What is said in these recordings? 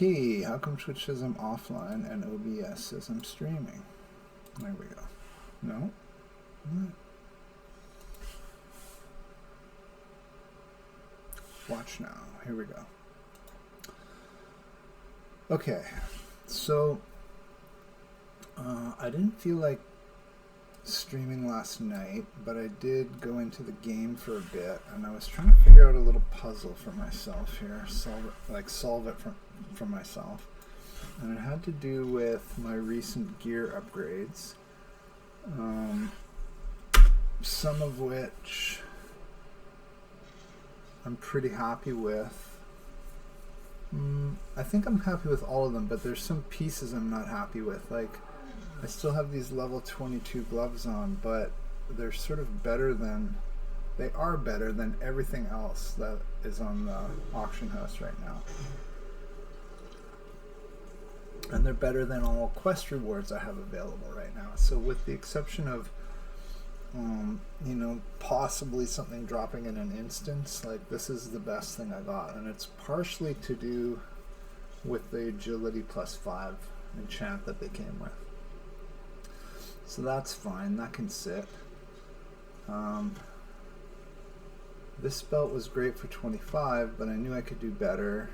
Key, how come Twitch says I'm offline and OBS says I'm streaming? There we go. No? What? Watch now. Here we go. Okay, so I didn't feel like streaming last night, but I did go into the game for a bit, and I was trying to figure out a little puzzle for myself here, solve it for myself, and it had to do with my recent gear upgrades, some of which I'm pretty happy with. I think I'm happy with all of them, but there's some pieces I'm not happy with. Like, I still have these level 22 gloves on, but they're sort of better than, they are better than everything else that is on the auction house right now. And they're better than all quest rewards I have available right now. So with the exception of you know, possibly something dropping in an instance, like this is the best thing I got, and it's partially to do with the agility +5 enchant that they came with. So that's fine, that can sit. This belt was great for 25, but I knew I could do better.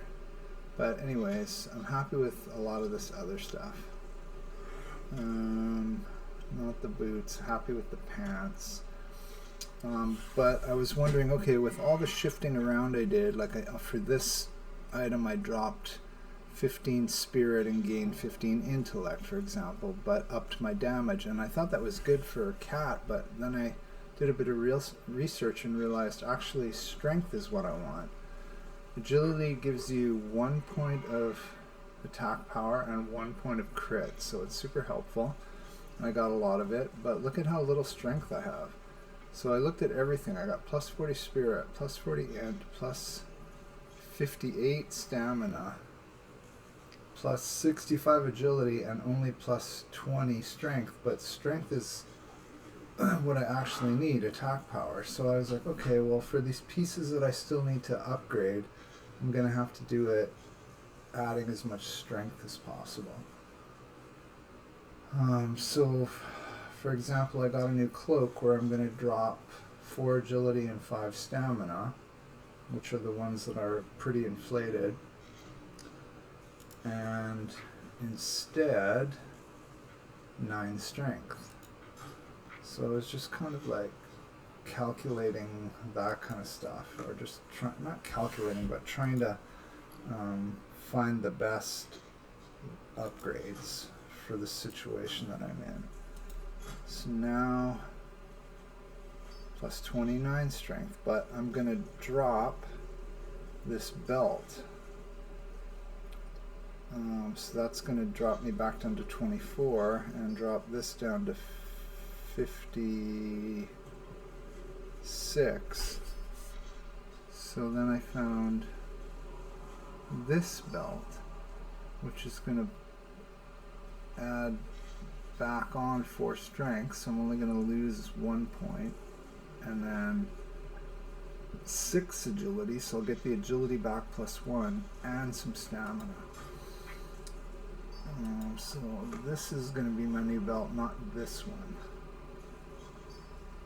But anyways, I'm happy with a lot of this other stuff. Not the boots, happy with the pants. But I was wondering, okay, with all the shifting around I did, like for this item I dropped 15 spirit and gained 15 intellect, for example, but upped my damage, and I thought that was good for a cat, but then I did a bit of real research and realized actually strength is what I want. Agility gives you 1 point of attack power and 1 point of crit, so it's super helpful. I got a lot of it, but look at how little strength I have. So I looked at everything. I got plus 40 spirit, plus 40 int, plus 58 stamina, plus 65 agility, and only plus 20 strength. But strength is what I actually need, attack power. So I was like, okay, well, for these pieces that I still need to upgrade, I'm going to have to do it adding as much strength as possible. So, for example, I got a new cloak where I'm going to drop 4 agility and 5 stamina, which are the ones that are pretty inflated, and instead 9 strength. So I was just kind of like calculating that kind of stuff, or just not calculating, but trying to find the best upgrades for the situation that I'm in. So now plus 29 strength, but I'm going to drop this belt. So that's going to drop me back down to 24 and drop this down to 56. So then I found this belt, which is going to add back on 4 strength, so I'm only going to lose 1 point, and then 6 agility, so I'll get the agility back +1 and some stamina. So this is going to be my new belt, not this one.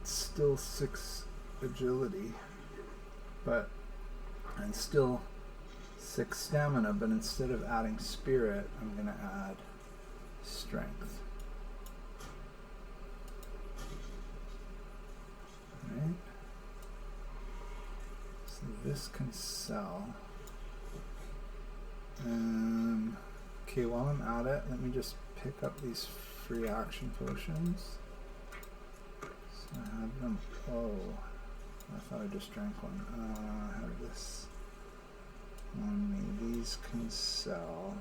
It's still 6 agility, and still 6 stamina, but instead of adding spirit, I'm going to add strength. Right? So this can sell. Okay, while I'm at it, let me just pick up these free action potions. So I have them. Oh, I thought I just drank one. I have this on me. These can sell.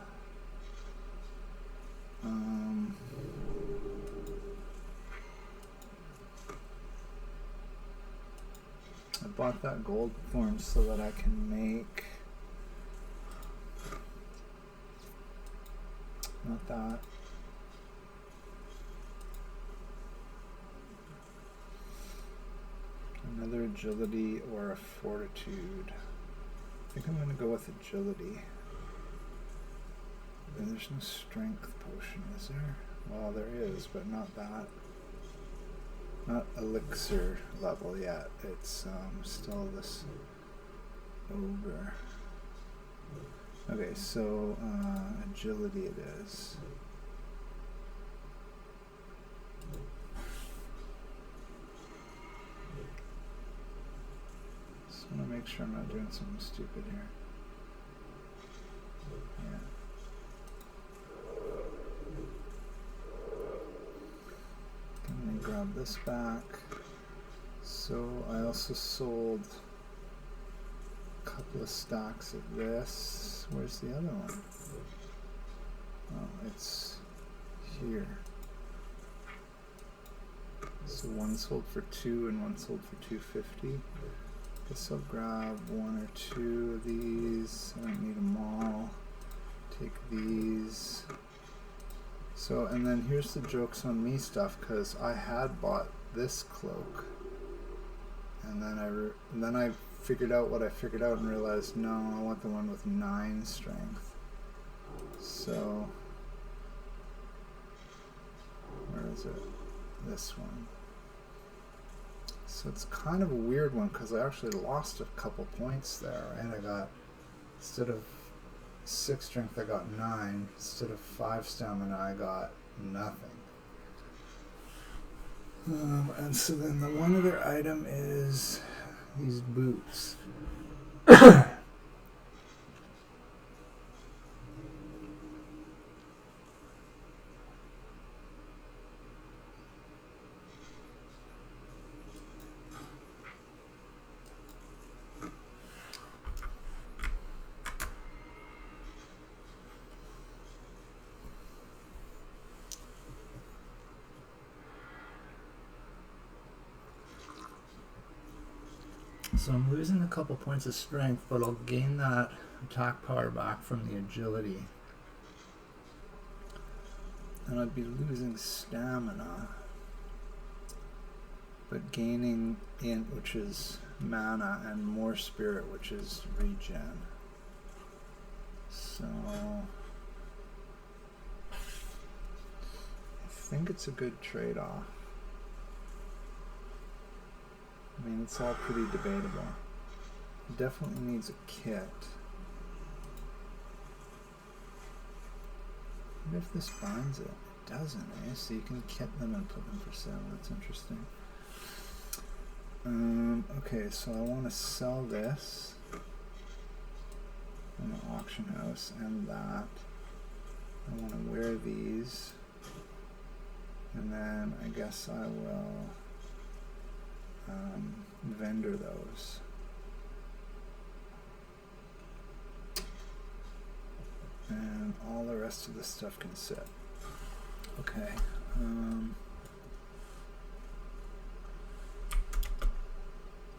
I bought that gold form so that I can make, not that, another agility or a fortitude. I think I'm going to go with agility. And there's no strength potion, is there? Well, there is, but not that. Not elixir level yet. It's still this ogre. Okay, so agility it is. Just want to make sure I'm not doing something stupid here. Yeah. Let me grab this back. So I also sold a couple of stacks of this. Where's the other one? Oh, it's here. So one sold for 2 and one sold for 250. Guess I'll grab 1 or 2 of these. I don't need them all. Take these. So, and then here's the jokes on me stuff, because I had bought this cloak, and then I figured out what I figured out and realized, no, I want the one with 9 strength. So, where is it? This one. So it's kind of a weird one, because I actually lost a couple points there, and I got, instead of 6 strength I got 9, instead of 5 stamina I got nothing. And so then the one other item is these boots. So I'm losing a couple points of strength, but I'll gain that attack power back from the agility. And I'd be losing stamina, but gaining int, which is mana, and more spirit, which is regen. So I think it's a good trade-off. I mean, it's all pretty debatable. It definitely needs a kit. What if this binds it? It doesn't, eh? So you can kit them and put them for sale. That's interesting. Okay, so I want to sell this in the auction house and that. I want to wear these. And then I guess I will vendor those. And all the rest of the stuff can sit. Okay.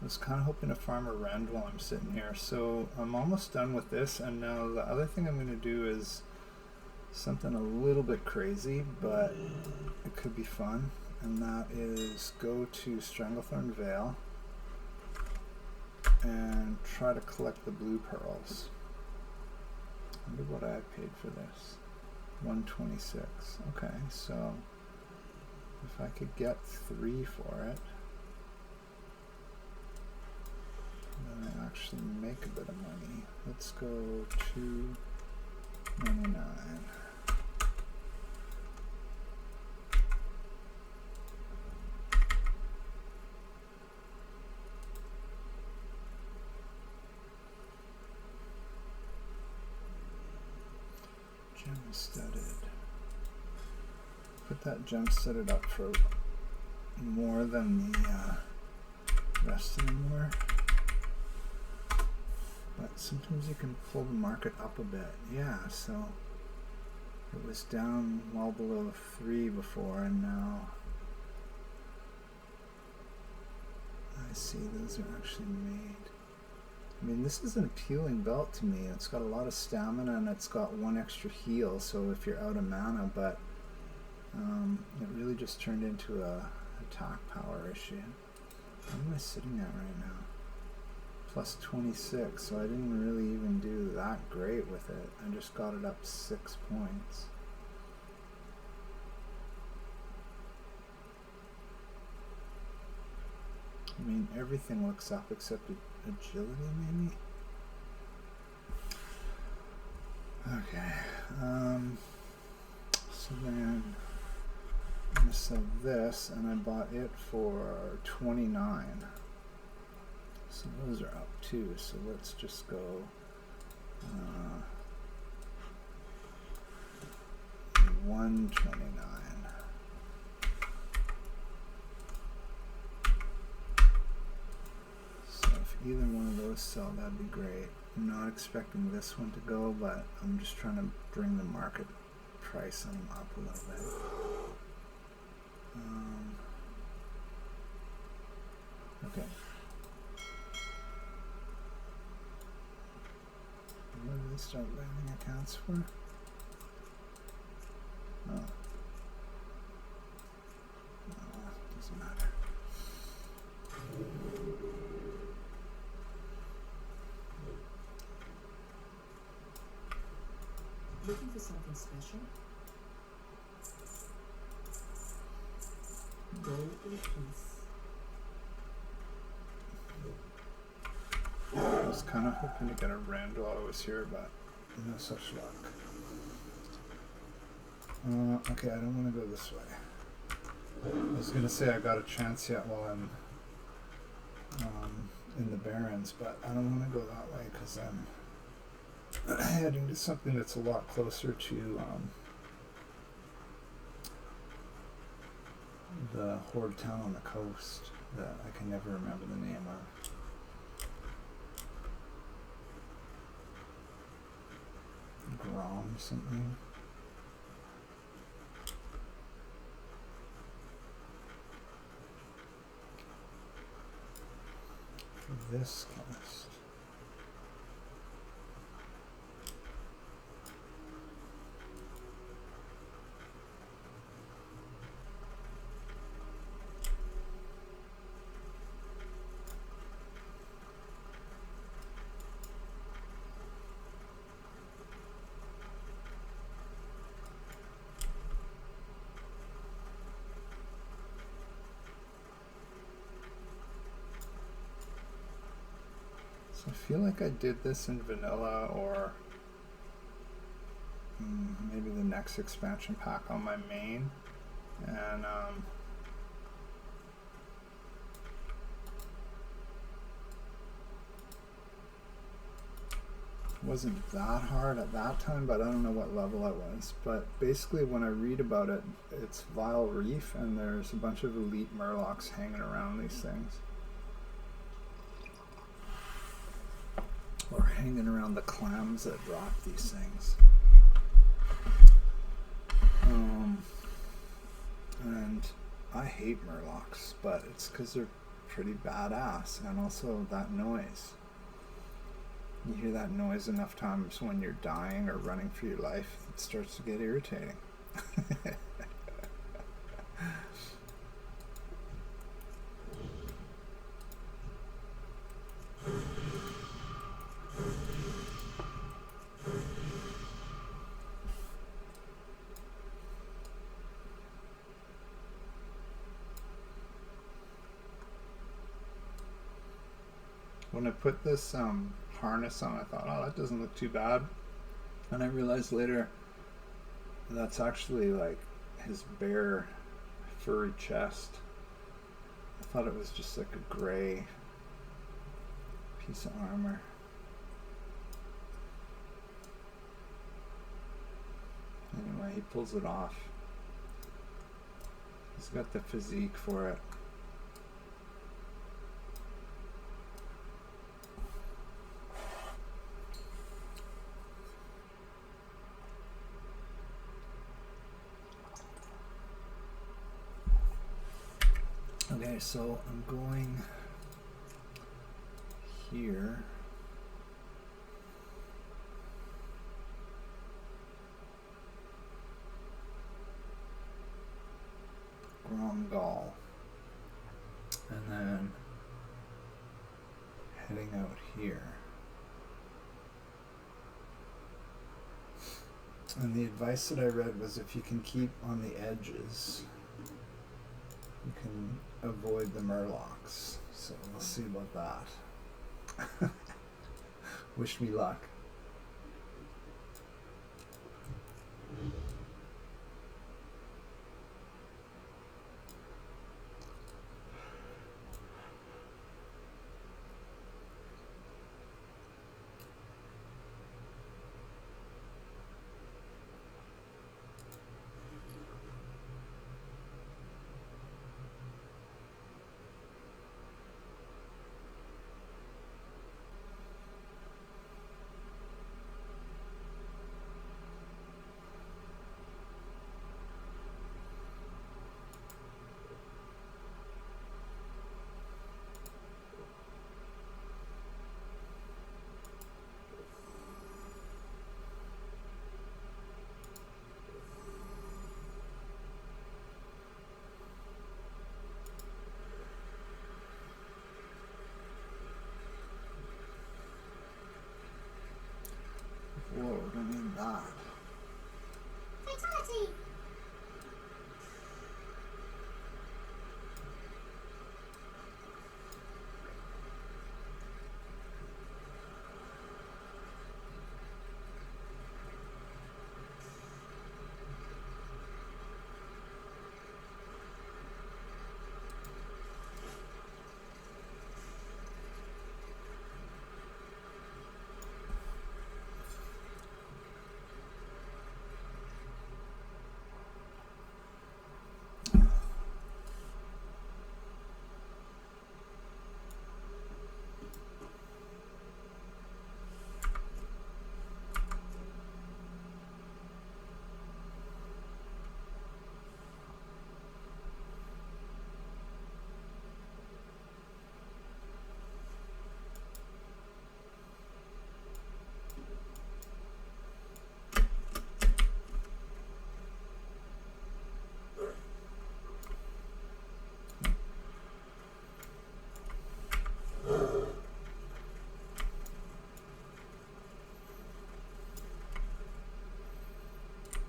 I was kind of hoping to farm a rend while I'm sitting here. So I'm almost done with this, and now the other thing I'm going to do is something a little bit crazy, but it could be fun. And that is go to Stranglethorn Vale and try to collect the blue pearls. I wonder what I paid for this. 126. Okay, so if I could get 3 for it, then I actually make a bit of money. Let's go to 99. Gem-studded. Put that gem-studded up for more than the rest of them were. But sometimes you can pull the market up a bit. Yeah, so it was down well below 3 before, and now I see those are actually made. I mean, this is an appealing belt to me. It's got a lot of stamina and it's got 1 extra heal, so if you're out of mana, but it really just turned into a attack power issue. What am I sitting at right now? plus 26, so I didn't really even do that great with it. I just got it up 6 points. I mean, everything looks up except agility, maybe? Okay, so then I'm going to sell this, and I bought it for 29. So those are up too, so let's just go 129. So if either one of those sell, that'd be great. I'm not expecting this one to go, but I'm just trying to bring the market price on them up a little bit. Okay. What do they start landing accounts for? Oh. Doesn't matter. Looking for something special? Gold in peace. I was kind of hoping to get a rend while I was here, but no such luck. Okay, I don't want to go this way. I was going to say I got a chance yet while I'm in the Barrens, but I don't want to go that way because I'm heading to something that's a lot closer to the horde town on the coast that I can never remember the name of. Grom something. For this cast. So I feel like I did this in vanilla or maybe the next expansion pack on my main, and it wasn't that hard at that time, but I don't know what level I was. But basically when I read about it, it's Vile Reef and there's a bunch of Elite Murlocs hanging around these things. Or hanging around the clams that drop these things. And I hate Murlocs, but it's because they're pretty badass, and also that noise. You hear that noise enough times when you're dying or running for your life, it starts to get irritating. When I put this harness on, I thought, oh, that doesn't look too bad. And I realized later that's actually like his bare furry chest. I thought it was just like a gray piece of armor. Anyway, he pulls it off. He's got the physique for it. Okay, so I'm going here. Gromgal. And then heading getting out here. And the advice that I read was if you can keep on the edges, you can avoid the Murlocs. So we'll see about that. Wish me luck. Whoa, don't need that. Fatality!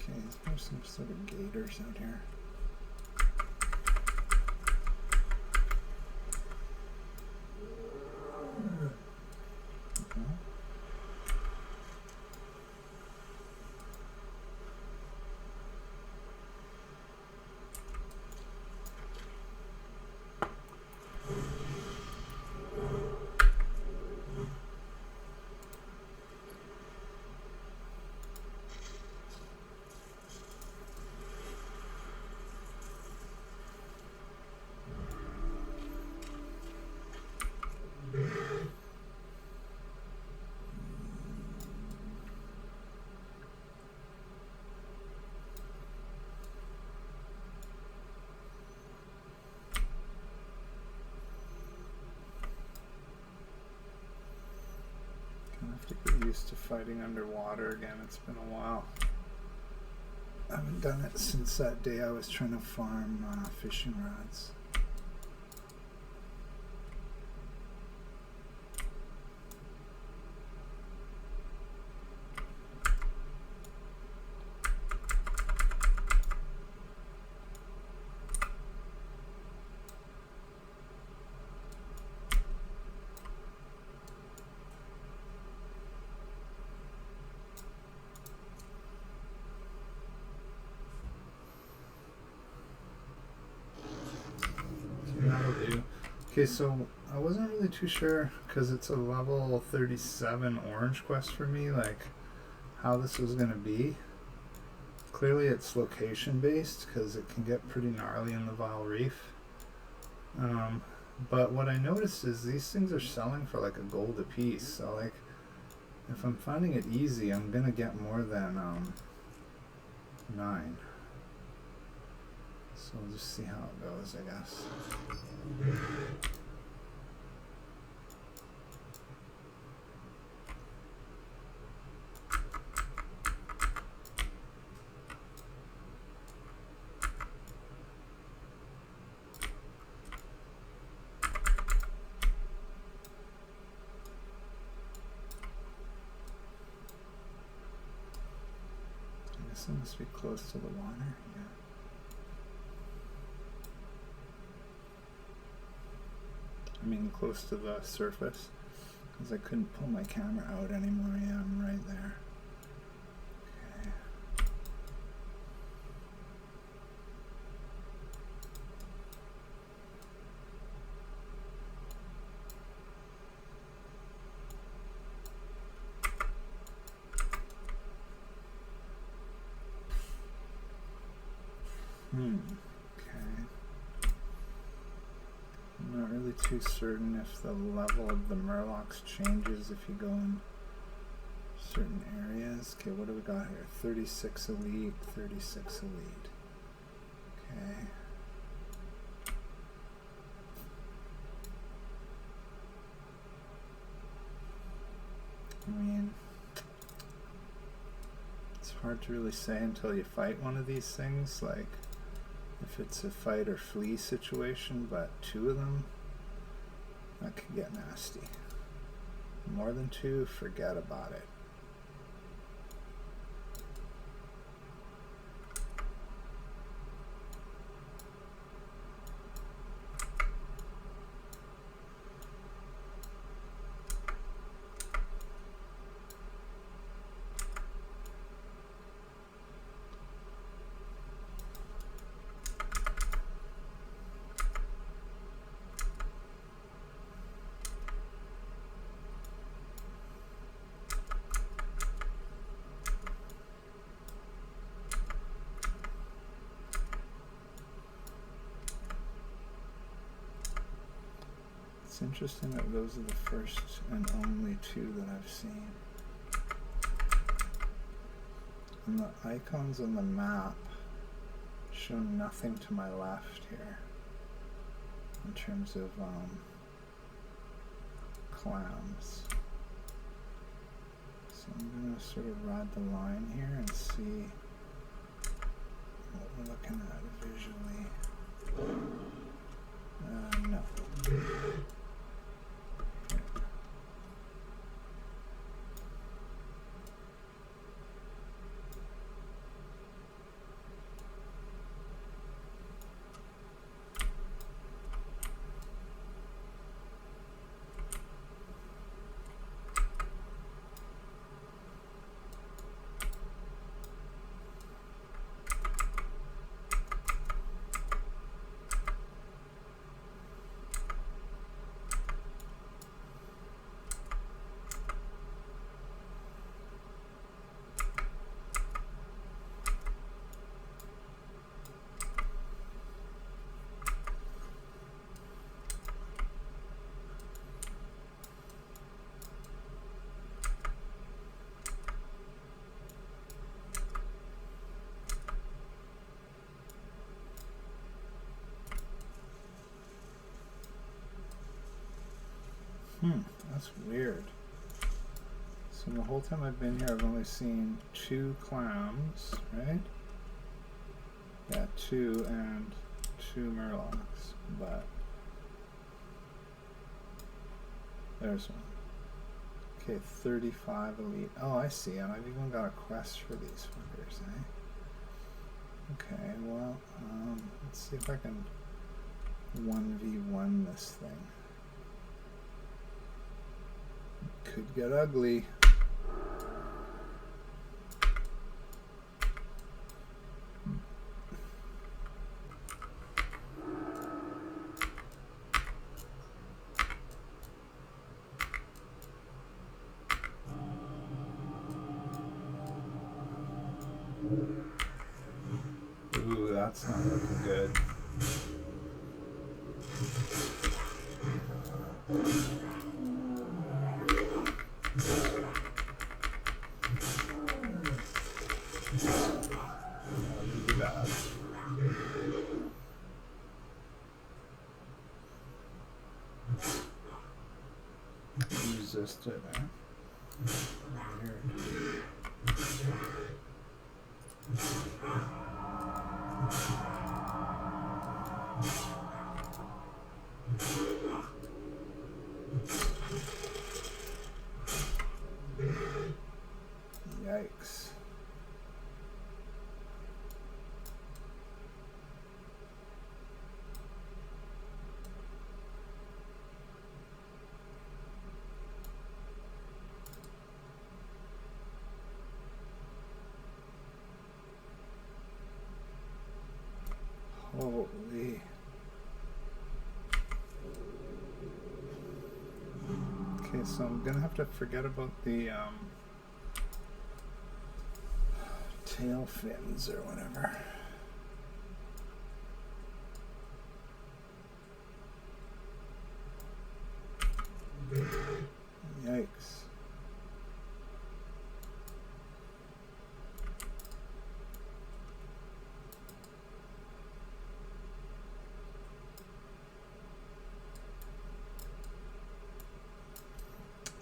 Okay, there's some sort of gators out here. Okay. I have to get used to fighting underwater again. It's been a while. I haven't done it since that day I was trying to farm fishing rods. That'll do. Okay, so I wasn't really too sure because it's a level 37 orange quest for me, like how this was going to be. Clearly it's location based because it can get pretty gnarly in the Vile Reef. But what I noticed is these things are selling for like a gold a piece. So like if I'm finding it easy, I'm going to get more than 9. So we'll just see how it goes, I guess. This one must be close to the water. Yeah. I mean, close to the surface, because I couldn't pull my camera out anymore. Yeah, I'm right there. Okay. Okay. I'm not really too certain if the level of the Murlocs changes if you go in certain areas. Okay, what do we got here? 36 Elite, 36 Elite. Okay. I mean, it's hard to really say until you fight one of these things, like if it's a fight or flee situation, but two of them, that could get nasty. More than two, forget about it. It's interesting that those are the first and only two that I've seen. And the icons on the map show nothing to my left here in terms of clams. So I'm going to sort of ride the line here and see what we're looking at visually. No. That's weird. So the whole time I've been here, I've only seen two clams, right? Yeah, two and two Murlocs, but there's one. Okay, 35 Elite. Oh, I see. And I've even got a quest for these fuckers, eh? Okay, well, let's see if I can 1v1 this thing. Could get ugly. Ooh, that's not looking good. Resist it, man. Weird. Yikes. Holy. Okay, so I'm gonna have to forget about the tail fins or whatever. Yikes.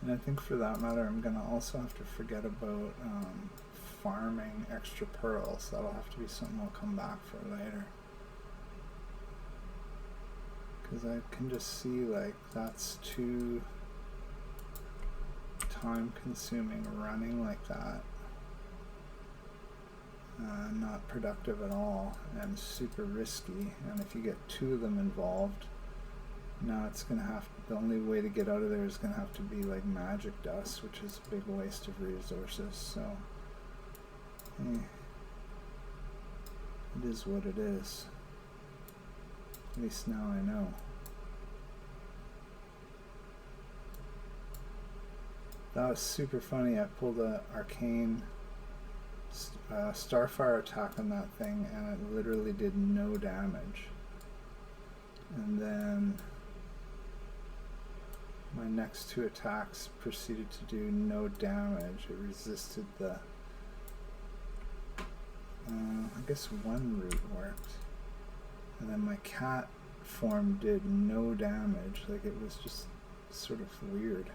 And I think for that matter, I'm going to also have to forget about farming extra pearls. That'll have to be something I'll come back for later. Because I can just see, like, that's too time consuming running like that. Not productive at all and super risky. And if you get two of them involved, now it's going to have, the only way to get out of there is going to have to be like magic dust, which is a big waste of resources, so it is what it is. At least now I know. That was super funny. I pulled a arcane starfire attack on that thing and it literally did no damage. And then my next two attacks proceeded to do no damage. It resisted the... I guess one root worked. And then my cat form did no damage. Like, it was just sort of weird.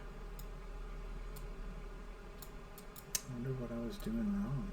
I wonder what I was doing wrong.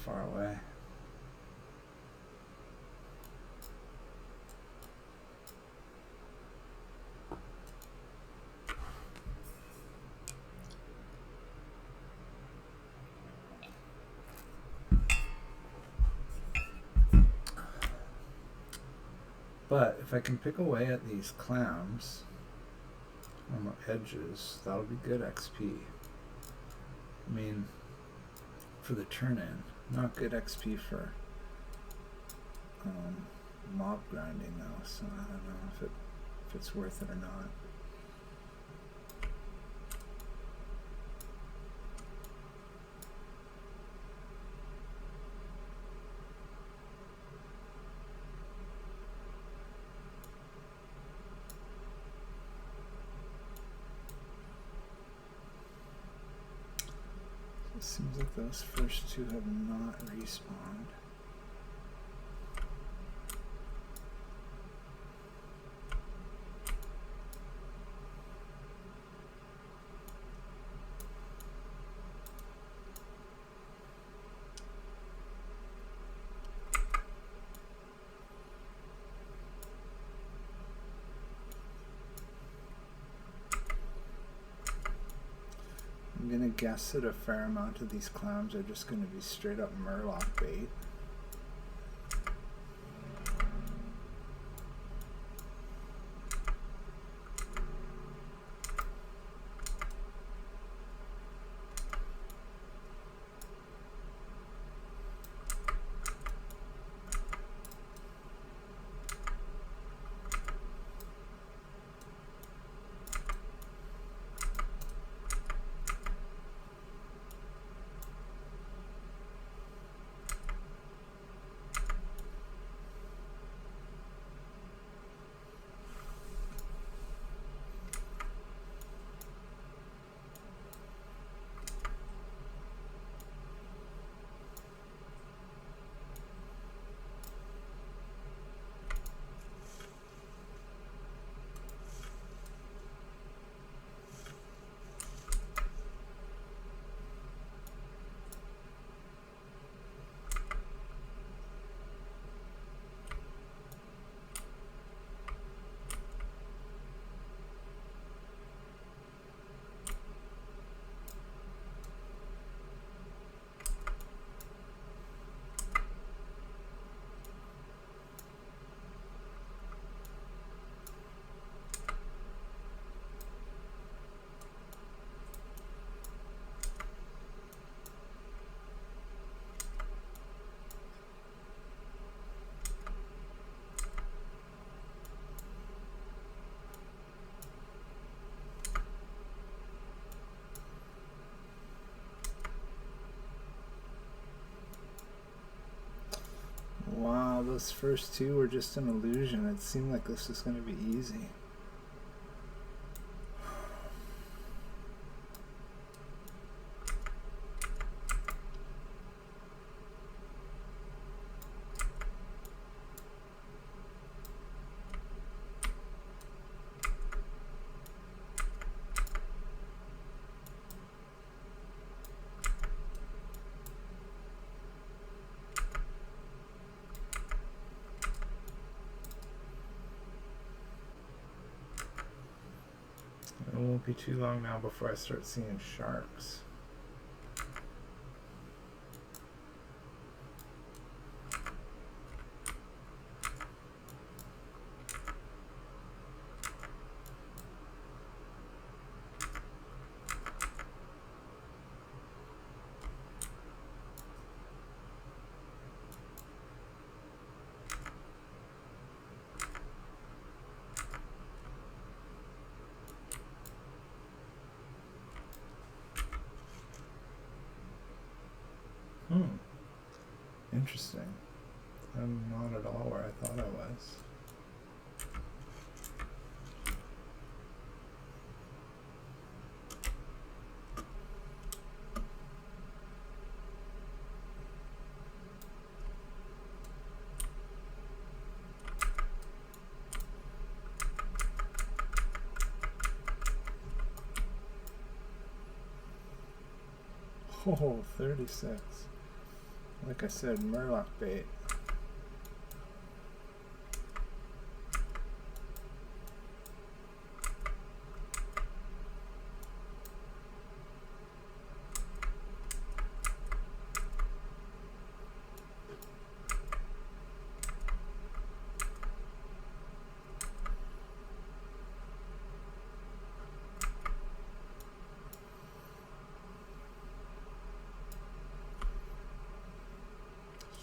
Far away. But if I can pick away at these clams on the edges, that'll be good XP. I mean, for the turn-in. Not good XP for mob grinding though, so I don't know if it's worth it or not. It seems like those first two have not respawned. I'm gonna guess that a fair amount of these clams are just gonna be straight up Murloc bait. those first two were just an illusion. It seemed like this was going to be easy. It won't be too long now before I start seeing sharks. Interesting. I'm not at all where I thought I was. Oh, 36. Like I said, Murloc bait.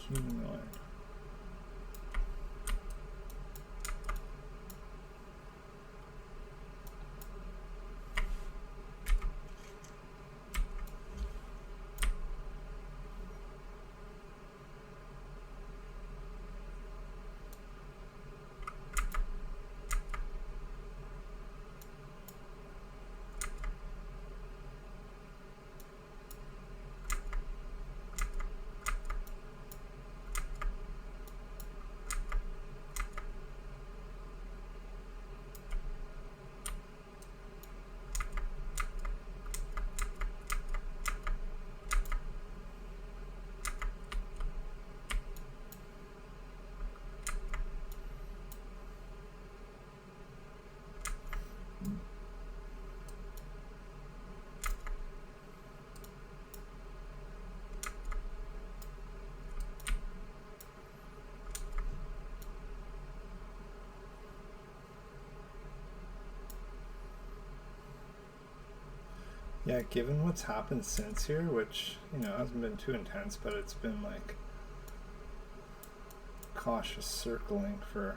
Humanoid. Yeah, given what's happened since here, which, you know, hasn't been too intense, but it's been like cautious circling for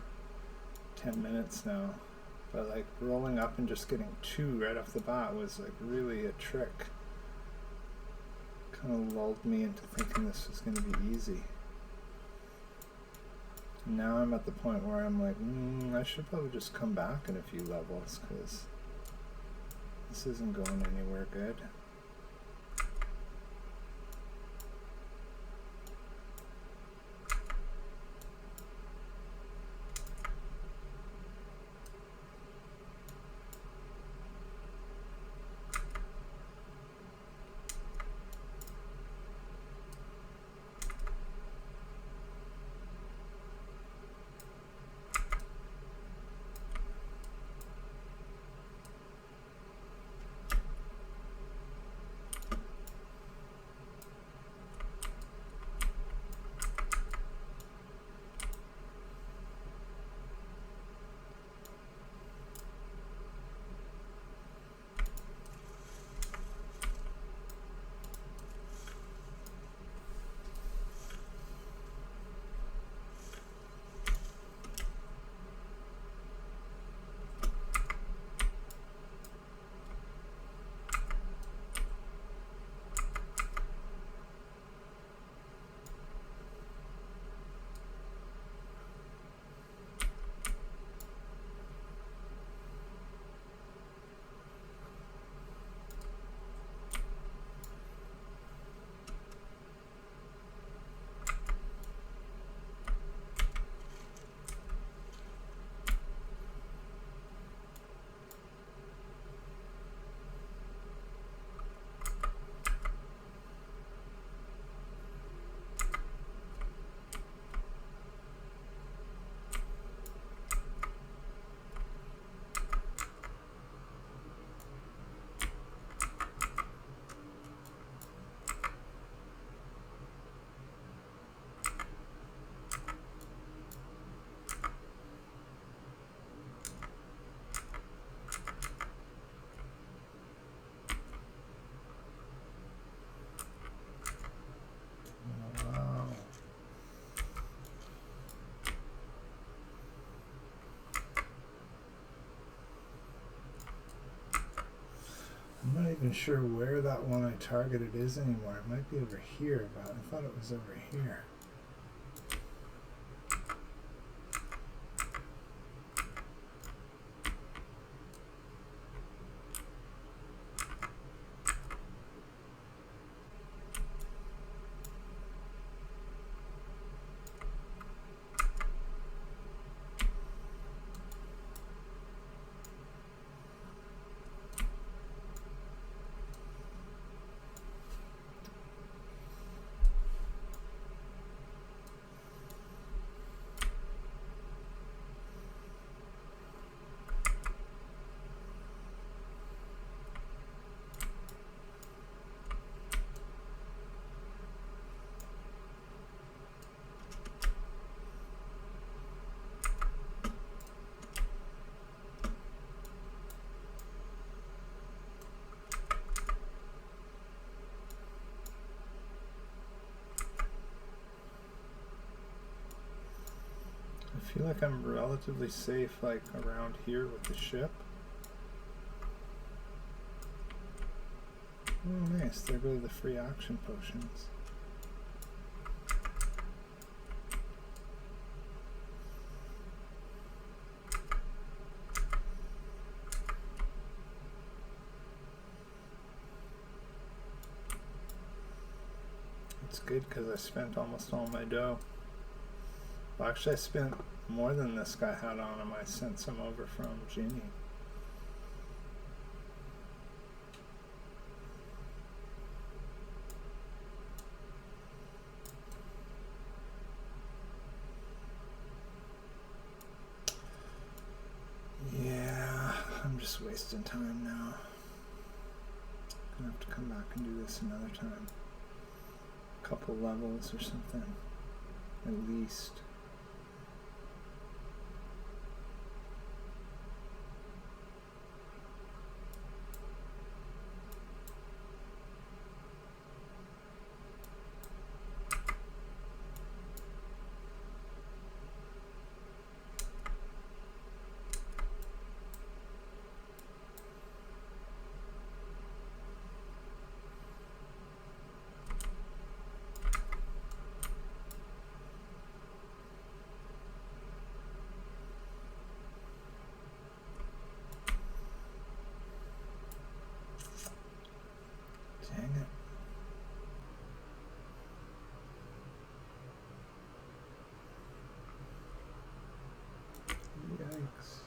10 minutes now. But like rolling up and just getting 2 right off the bat was like really a trick. Kind of lulled me into thinking this was going to be easy. And now I'm at the point where I'm like, I should probably just come back in a few levels because this isn't going anywhere good. even sure where that one I targeted is anymore. It might be over here, but I thought it was over here. I feel like I'm relatively safe, like around here with the ship. Oh, nice. There go the free action potions. It's good because I spent almost all my dough. Well, actually, I spent more than this guy had on him. I sent some over from Ginny. Yeah, I'm just wasting time now. Gonna have to come back and do this another time. A couple levels or something, at least. Dang it. Yikes.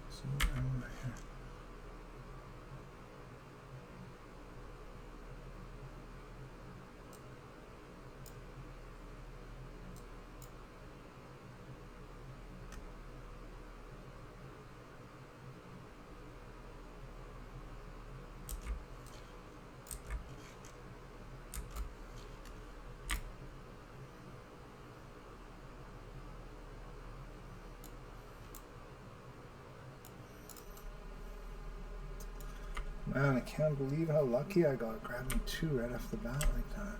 So I'm here. Man, I can't believe how lucky I got grabbing 2 right off the bat like that.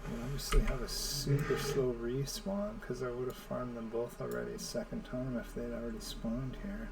I obviously have a super slow respawn because I would have farmed them both already second time if they'd already spawned here.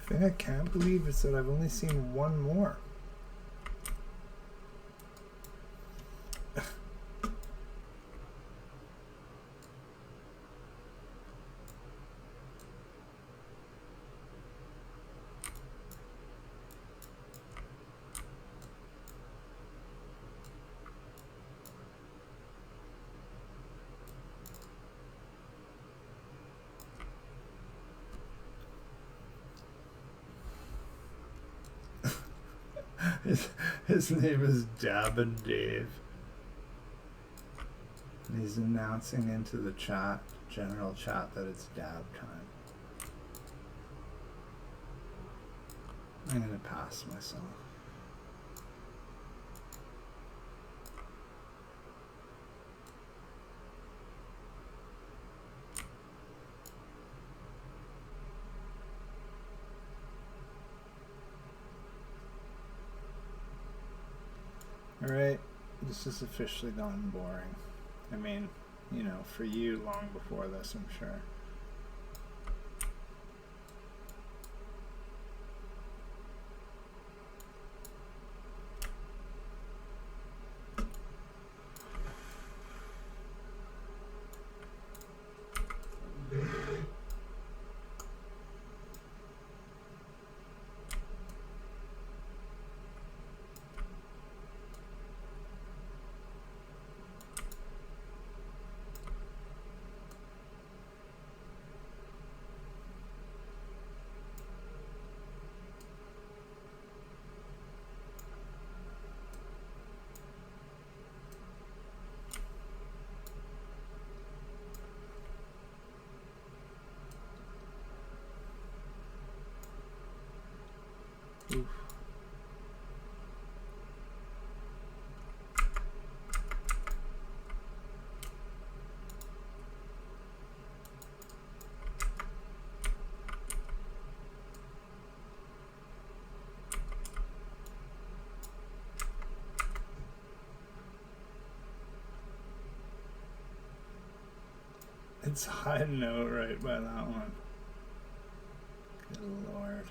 thing I can't believe is that I've only seen one more. His name is Dab and Dave. And he's announcing into the chat, general chat, that it's dab time. I'm gonna pass myself. Alright, this has officially gotten boring. I mean, you know, for you long before this, I'm sure. Oof. It's high note right by that one. Good lord.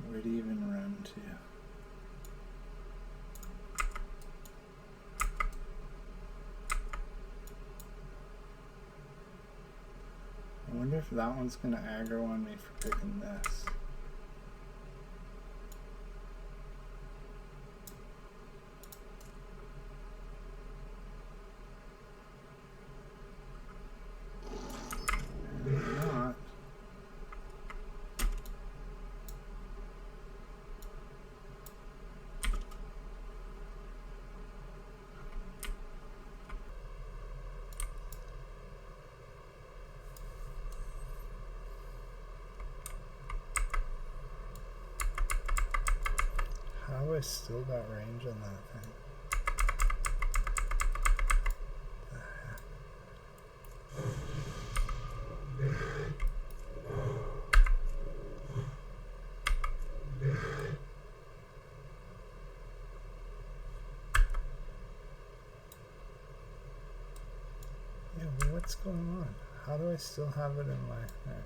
Where'd he even run to? I wonder if that one's gonna aggro on me for picking this. Maybe not. How have I still got range on that thing? Yeah, well, what's going on? How do I still have it in my... There.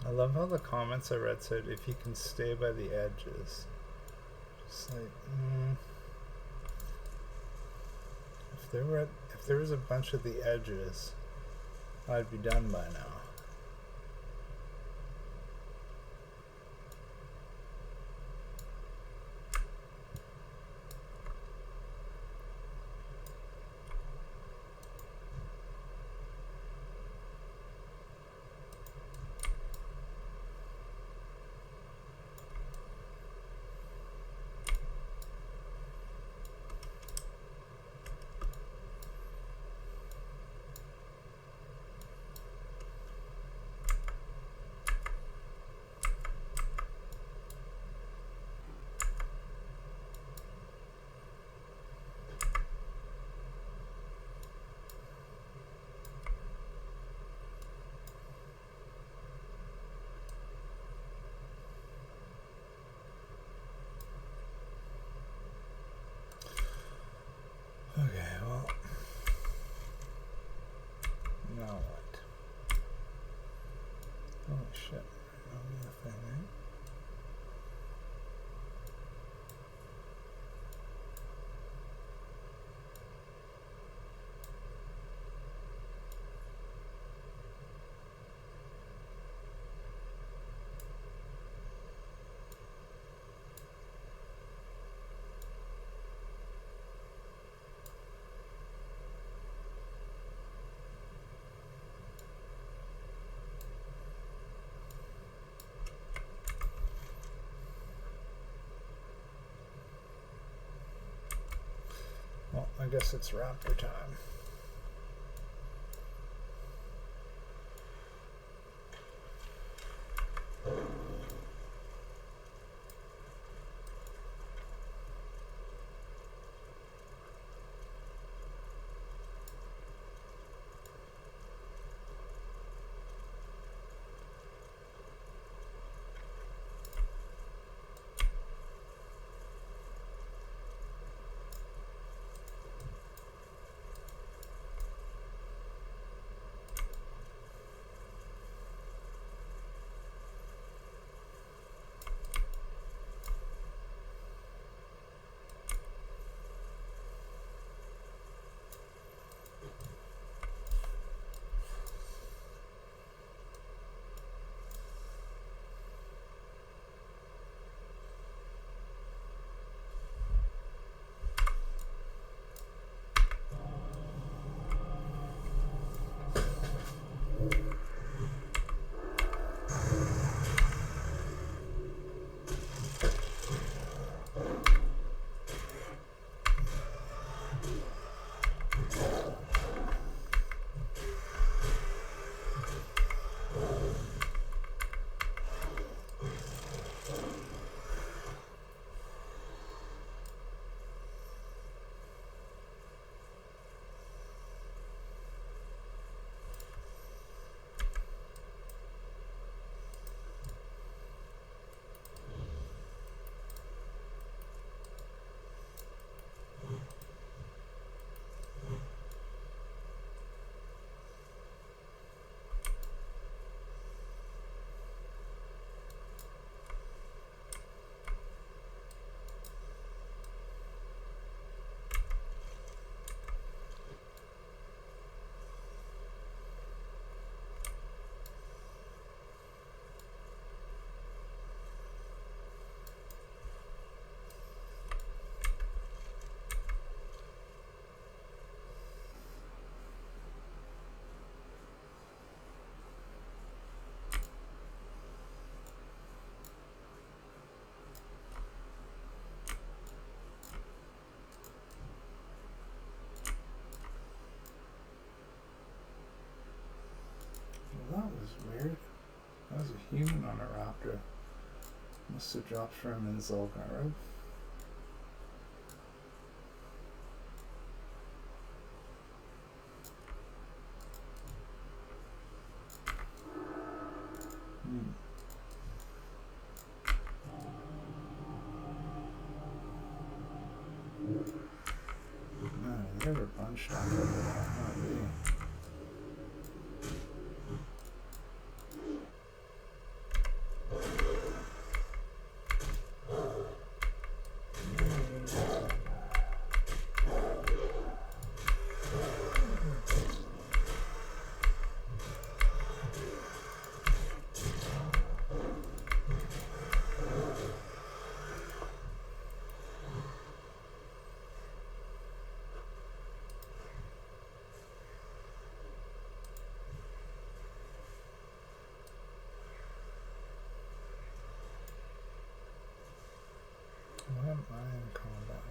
I love how the comments I read said if you can stay by the edges. Just like, if there was a bunch of the edges, I'd be done by now. guess it's raptor time. Well, that was weird. That was a human on a raptor. Must have dropped from in Zul'Gurub. No, they were bunched up over there, not me. Why am I in combat?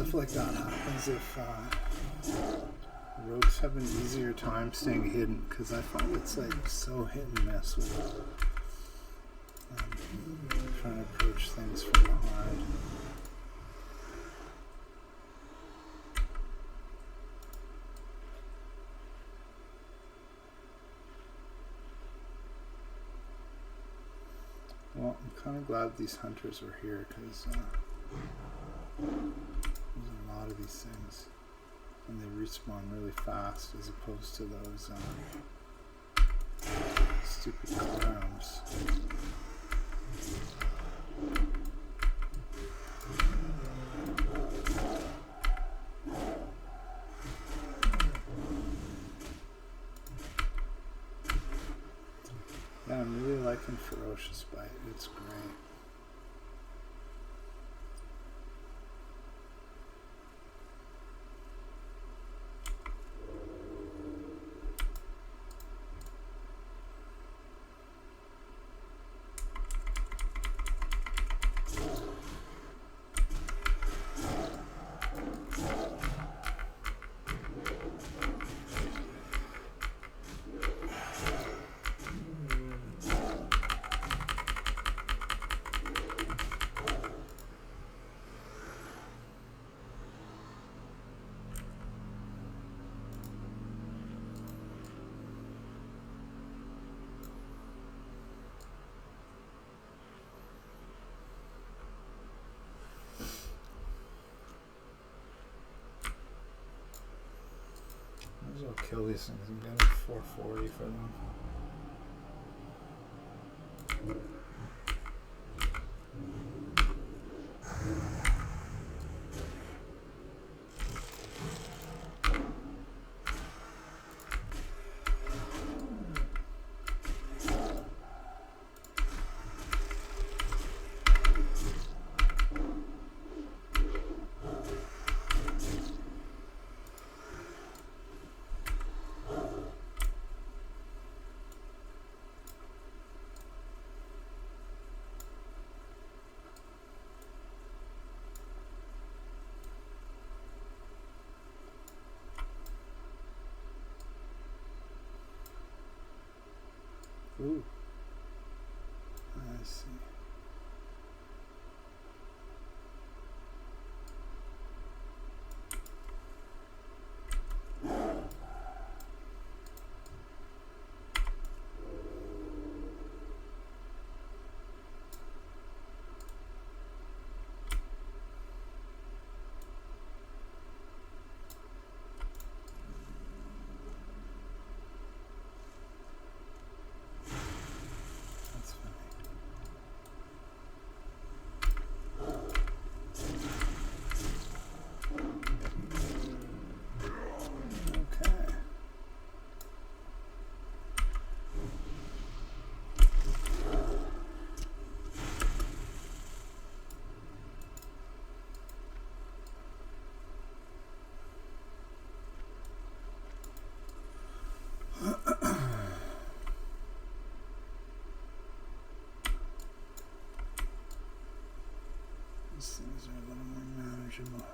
stuff like that happens if rogues have an easier time staying hidden, because I find it's like so hit and miss with trying to approach things from behind. Well, I'm kind of glad these hunters were here, because there's a lot of these things, and they respawn really fast as opposed to those stupid clowns. Yeah, I'm really liking Ferocious Bite. It's great. Might as well kill these things. I'm getting 440 for them. Ooh, I see. These things are a little more manageable.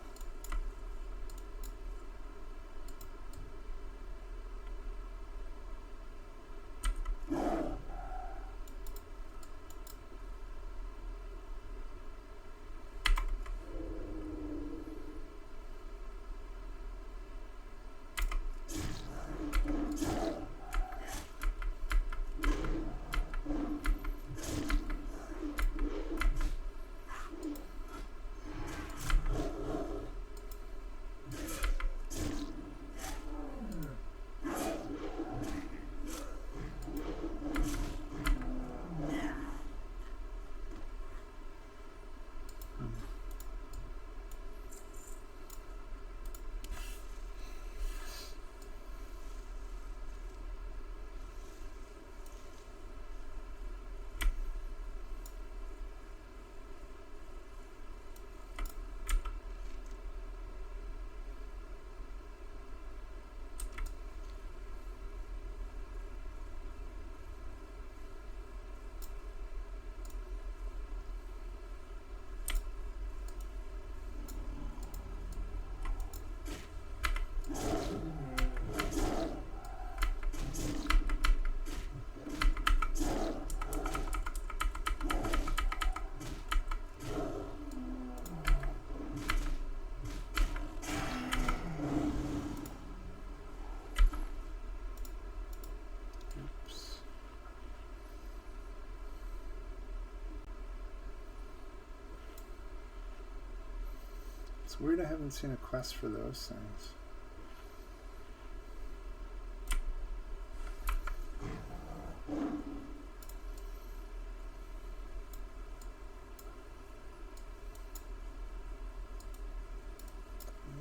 It's weird I haven't seen a quest for those things.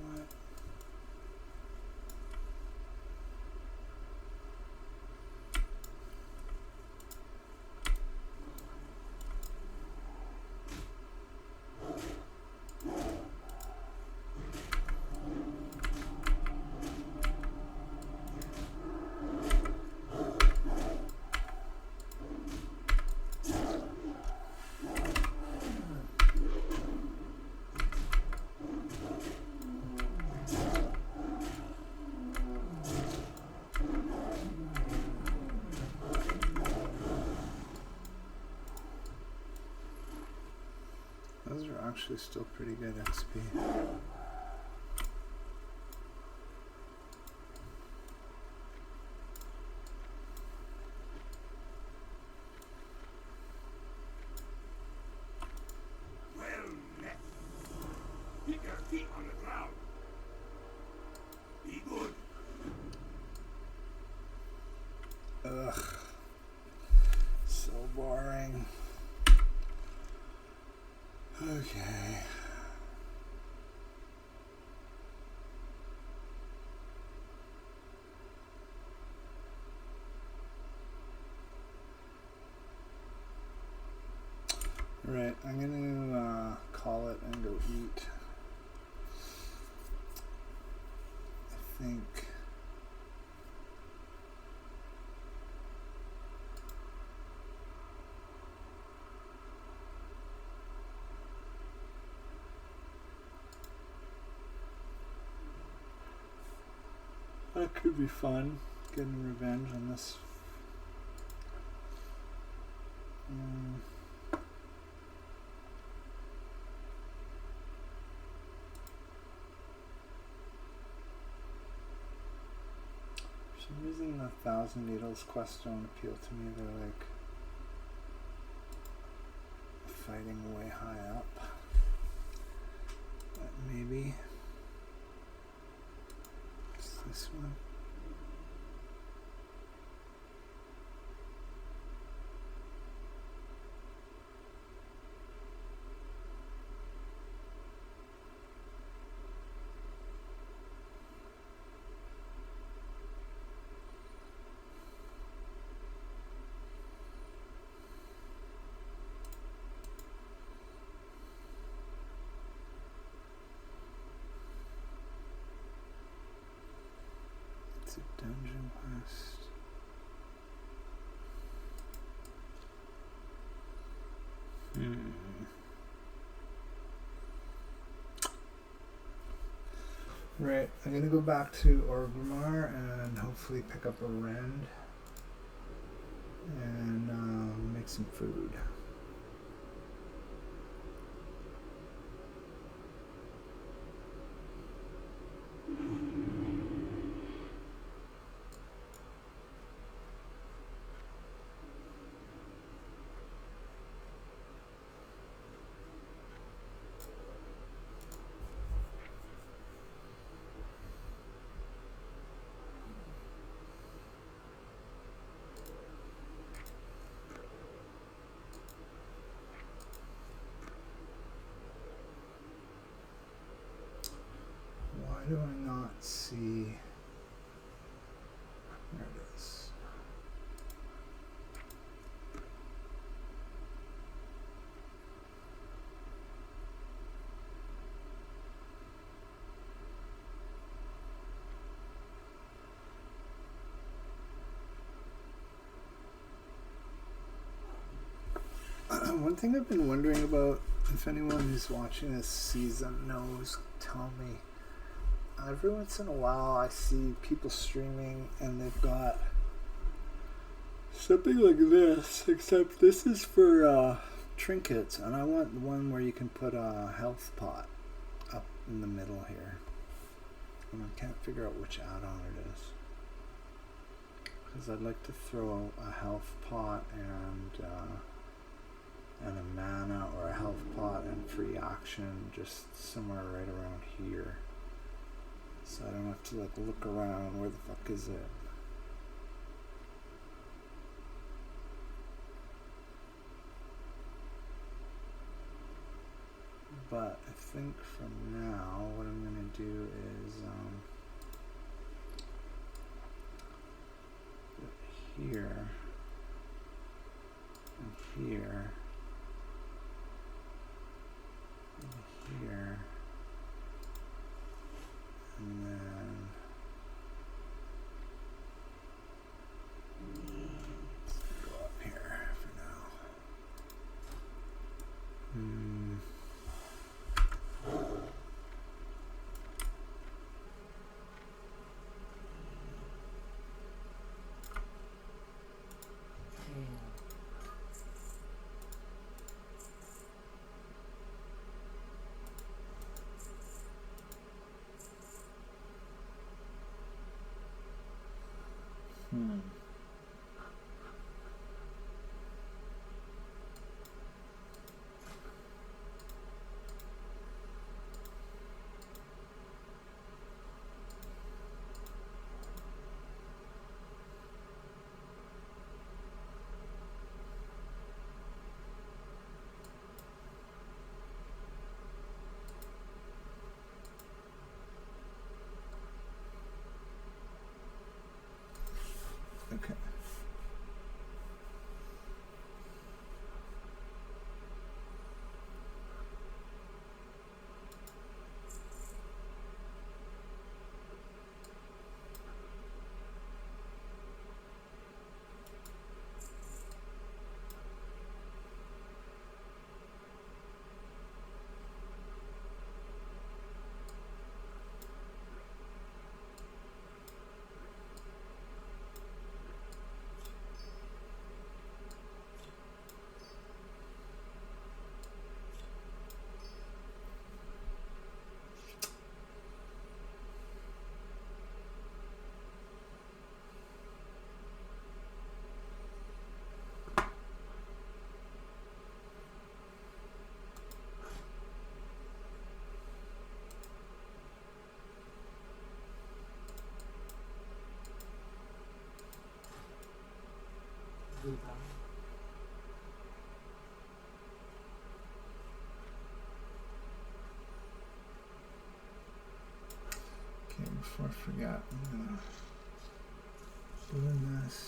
What? Those are actually still pretty good XP. Well met. Keep your feet on the ground. Be good. Ugh. So boring. Okay. Right, I'm gonna call it and go eat. I think. That could be fun, getting revenge on this. For some reason the Thousand Needles quests don't appeal to me. They're like fighting way high up. But maybe it's this one. It's a dungeon quest. Right, I'm gonna go back to Orgrimmar and hopefully pick up a rend and make some food. Why do I not see? There it is. One thing I've been wondering about, if anyone who's watching this season knows, tell me. Every once in a while I see people streaming and they've got something like this, except this is for trinkets, and I want the one where you can put a health pot up in the middle here. And I can't figure out which add-on it is. Because I'd like to throw a health pot and and a mana or a health pot and free action just somewhere right around here. So I don't have to like look around, where the fuck is it? But I think from now what I'm going to do is put here and here and here, and then let's go up here for now. Okay. Okay, before I forget, I'm gonna doing this.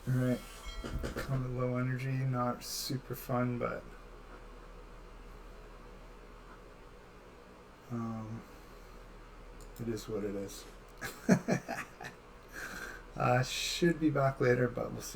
Alright, kind of low energy, not super fun, but it is what it is. Should be back later, but we'll see.